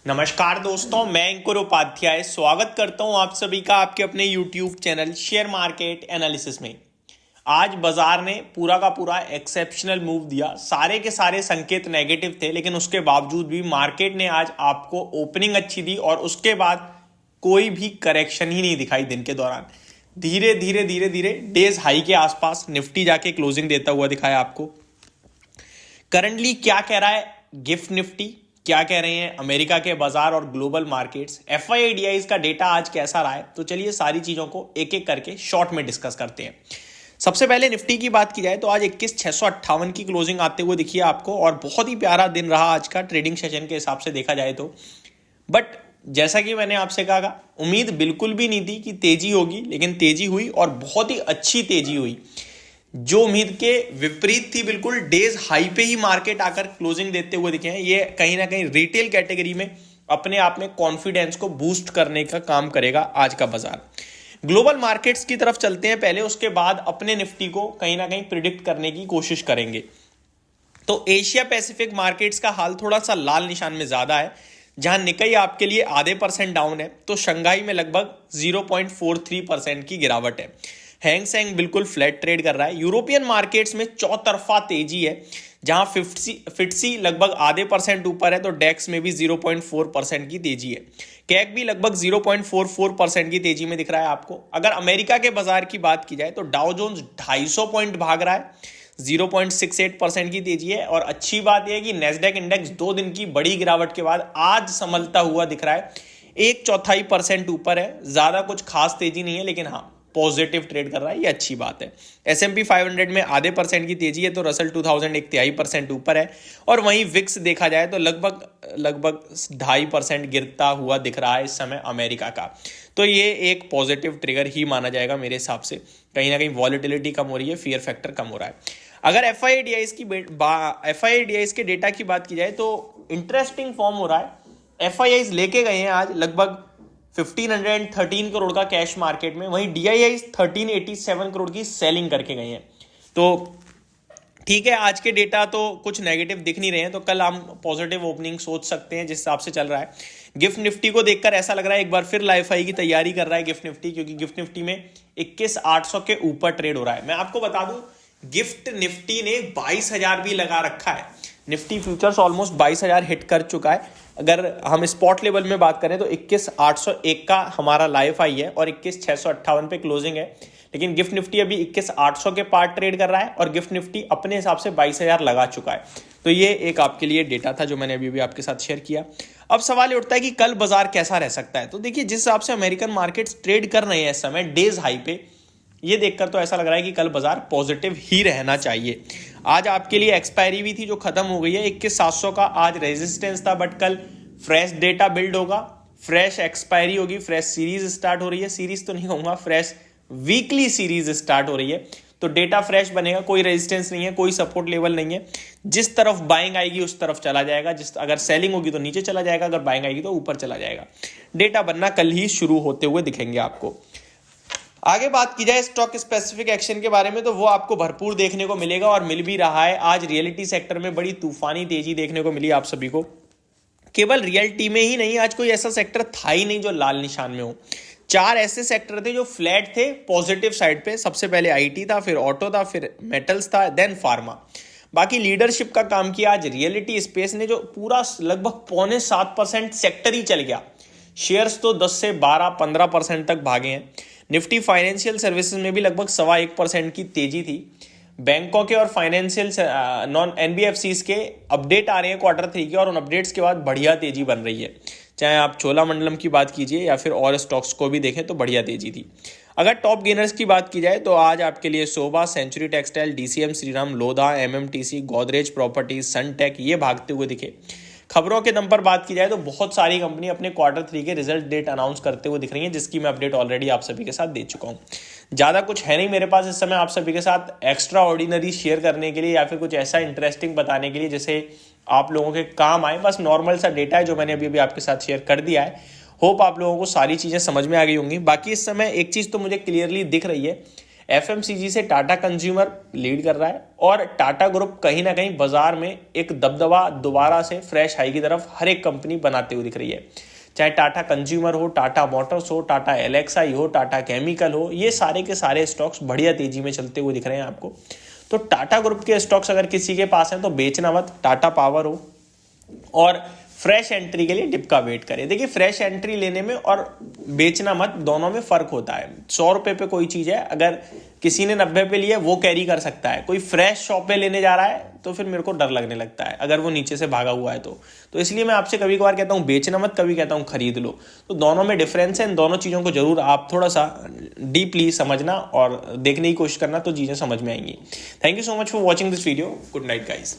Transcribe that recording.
नमस्कार दोस्तों, मैं अंकुर उपाध्याय स्वागत करता हूं आप सभी का आपके अपने YouTube channel share market analysis में। आज बाजार ने पूरा का पूरा एक्सेप्शनल मूव दिया। सारे के सारे संकेत नेगेटिव थे, लेकिन उसके बावजूद भी मार्केट ने आज आपको ओपनिंग अच्छी दी और उसके बाद कोई भी करेक्शन ही नहीं दिखाई दिन के दौरान। धीरे धीरे धीरे धीरे डेज हाई के आसपास निफ्टी जाके क्लोजिंग देता हुआ दिखाया आपको। करंटली क्या कह रहा है गिफ्ट निफ्टी, क्या कह रहे हैं अमेरिका के बाजार और ग्लोबल मार्केट्स, एफआईआईडीआई का डेटा आज कैसा रहा है, तो चलिए सारी चीजों को एक एक करके शॉर्ट में डिस्कस करते हैं। सबसे पहले निफ्टी की बात की जाए तो आज 21,658 की क्लोजिंग आते हुए दिखी है आपको और बहुत ही प्यारा दिन रहा आज का ट्रेडिंग सेशन के हिसाब से देखा जाए तो। बट जैसा कि मैंने आपसे कहा, उम्मीद बिल्कुल भी नहीं थी कि तेजी होगी, लेकिन तेजी हुई और बहुत ही अच्छी तेजी हुई। जो उम्मीद के विपरीत थी, बिल्कुल डेज हाई पे ही मार्केट आकर क्लोजिंग देते हुए दिखे हैं। ये कहीं ना कहीं रिटेल कैटेगरी में अपने आप में कॉन्फिडेंस को बूस्ट करने का काम करेगा आज का बाजार। ग्लोबल मार्केट्स की तरफ चलते हैं पहले, उसके बाद अपने निफ्टी को कहीं ना कहीं प्रिडिक्ट करने की कोशिश करेंगे। तो एशिया पैसिफिक मार्केट्स का हाल थोड़ा सा लाल निशान में ज्यादा है। जहां निकाई आपके लिए आधे % डाउन है, तो शंघाई में लगभग 0.43% की गिरावट है। हैंग सेंग बिल्कुल फ्लैट ट्रेड कर रहा है। यूरोपियन मार्केट्स में चौतरफा तेजी है, जहां फिट्सी लगभग आधे % ऊपर है, तो डेक्स में भी 0.4% की तेजी है। कैक भी लगभग 0.44% की तेजी में दिख रहा है आपको। अगर अमेरिका के बाजार की बात की जाए तो डाउ जोन्स 250 पॉइंट भाग रहा है, 0.68% की तेजी है। और अच्छी बात यह है कि नेस्डेक इंडेक्स 2 दिन की बड़ी गिरावट के बाद आज संभलता हुआ दिख रहा है, 1/4% ऊपर है। ज्यादा कुछ खास तेजी नहीं है, लेकिन हाँ पॉजिटिव ट्रेड कर रहा है, ये अच्छी बात है। S&P 500 में आधे % की तेजी है, तो रसल 2000 1/3% ऊपर है। और वहीं विक्स देखा जाए तो लगभग 2.5% गिरता हुआ दिख रहा है इस समय अमेरिका का। तो ये एक पॉजिटिव ट्रिगर ही माना जाएगा मेरे हिसाब से। कहीं ना कहीं वॉलेटिलिटी कम हो रही है, फियर फैक्टर कम हो रहा है। अगर एफआईआईडीआई के डेटा की बात की जाए तो इंटरेस्टिंग फॉर्म हो रहा है। एफआईआई लेके गए हैं आज लगभग 1513 करोड़ का कैश मार्केट में, वहीं डीआईआई 1387 करोड़ की सेलिंग करके गए हैं। तो ठीक है, आज के डेटा तो कुछ नेगेटिव दिख नहीं रहे हैं, तो कल हम पॉजिटिव ओपनिंग सोच सकते हैं जिस हिसाब से चल रहा है। गिफ्ट निफ्टी को देखकर ऐसा लग रहा है एक बार फिर लाइफ हाई की तैयारी कर रहा है गिफ्ट निफ्टी, क्योंकि गिफ्ट निफ्टी में 21,800 के ऊपर ट्रेड हो रहा है। मैं आपको बता दूं, गिफ्ट निफ्टी ने 22,000 भी लगा रखा है। निफ्टी फ्यूचर्स ऑलमोस्ट 22,000 हिट कर चुका है। अगर हम स्पॉट लेवल में बात करें तो 21,801 का हमारा लाइफ हाई है और 21,658 पे क्लोजिंग है। लेकिन गिफ्ट निफ्टी अभी 21,800 के पार ट्रेड कर रहा है और गिफ्ट निफ्टी अपने हिसाब से 22,000 लगा चुका है। तो ये एक आपके लिए डेटा था जो मैंने अभी आपके साथ शेयर किया। अब सवाल ये उठता है कि कल बाजार कैसा रह सकता है। तो देखिए, जिस हिसाब से अमेरिकन मार्केट्स ट्रेड कर रहे हैं इस समय डेज हाई पे, ये देखकर तो ऐसा लग रहा है कि कल बाजार पॉजिटिव ही रहना चाहिए। आज आपके लिए एक्सपायरी भी थी जो खत्म हो गई है। 21,700 का आज रेजिस्टेंस था, बट कल फ्रेश डेटा बिल्ड होगा, फ्रेश एक्सपायरी होगी, फ्रेश सीरीज स्टार्ट हो रही है। सीरीज तो नहीं कहूंगा, फ्रेश वीकली सीरीज स्टार्ट हो रही है। तो डेटा फ्रेश बनेगा, कोई रेजिस्टेंस नहीं है, कोई सपोर्ट लेवल नहीं है। जिस तरफ बाइंग आएगी उस तरफ चला जाएगा। अगर सेलिंग होगी तो नीचे चला जाएगा, अगर बाइंग आएगी तो ऊपर चला जाएगा। डेटा बनना कल ही शुरू होते हुए दिखेंगे आपको। आगे बात की जाए स्टॉक स्पेसिफिक एक्शन के बारे में, तो वो आपको भरपूर देखने को मिलेगा और मिल भी रहा है। आज रियलिटी सेक्टर में बड़ी तूफानी तेजी देखने को मिली आप सभी को। केवल रियलिटी में ही नहीं, आज कोई ऐसा सेक्टर था ही नहीं जो लाल निशान में हो। 4 ऐसे सेक्टर थे जो फ्लैट थे पॉजिटिव साइड पे। सबसे पहले आईटी था, फिर ऑटो था, फिर मेटल्स था, देन फार्मा। बाकी लीडरशिप का काम किया आज रियलिटी स्पेस ने, जो पूरा लगभग 6.25% सेक्टर ही चल गया। शेयर्स तो 10 से 12-15% तक भागे हैं। निफ्टी फाइनेंशियल सर्विसेज में भी लगभग 1.25% की तेजी थी। बैंकों के और फाइनेंशियल नॉन एनबीएफसीज के अपडेट आ रहे हैं Q3 के, और उन अपडेट्स के बाद बढ़िया तेजी बन रही है। चाहे आप चोलामंडलम की बात कीजिए या फिर और स्टॉक्स को भी देखें तो बढ़िया तेजी थी। अगर टॉप गेनर्स की बात की जाए तो आज आपके लिए Sobha, Century Textile, DCM Shriram, Lodha, MMTC, Godrej Properties, Sunteck ये भागते हुए दिखे। खबरों के दम पर बात की जाए तो बहुत सारी कंपनी अपने Q3 के रिजल्ट डेट अनाउंस करते हुए दिख रही हैं, जिसकी मैं अपडेट ऑलरेडी आप सभी के साथ दे चुका हूं। ज़्यादा कुछ है नहीं मेरे पास इस समय आप सभी के साथ एक्स्ट्रा ऑर्डिनरी शेयर करने के लिए या फिर कुछ ऐसा इंटरेस्टिंग बताने के लिए जिसे आप लोगों के काम आए। बस नॉर्मल सा डेटा है जो मैंने अभी आपके साथ शेयर कर दिया है। होप आप लोगों को सारी चीज़ें समझ में आ गई होंगी। बाकी इस समय एक चीज़ तो मुझे क्लियरली दिख रही है, एफएमसीजी से टाटा कंज्यूमर लीड कर रहा है और टाटा ग्रुप कहीं ना कहीं बाजार में एक दबदबा दोबारा से फ्रेश हाई की तरफ हर एक कंपनी बनाते हुए दिख रही है। चाहे टाटा कंज्यूमर हो, टाटा मोटर्स हो, टाटा एलेक्साई हो, टाटा केमिकल हो, ये सारे के सारे स्टॉक्स बढ़िया तेजी में चलते हुए दिख रहे हैं आपको। तो टाटा ग्रुप के स्टॉक्स अगर किसी के पास हैं तो बेचना मत। टाटा पावर हो और फ्रेश एंट्री के लिए डिप का वेट करें। देखिए फ्रेश एंट्री लेने में और बेचना मत, दोनों में फर्क होता है। 100 रुपए पे कोई चीज है, अगर किसी ने 90 पे लिया वो कैरी कर सकता है। कोई फ्रेश शॉप पे लेने जा रहा है तो फिर मेरे को डर लगने लगता है अगर वो नीचे से भागा हुआ है तो इसलिए मैं आपसे कभी कभार कहता हूँ बेचना मत, कभी कहता हूँ खरीद लो। तो दोनों में डिफरेंस है, इन दोनों चीजों को जरूर आप थोड़ा सा डीपली समझना और देखने की कोशिश करना, तो चीजें समझ में आएंगी। Thank you so much for watching this video. Good night guys.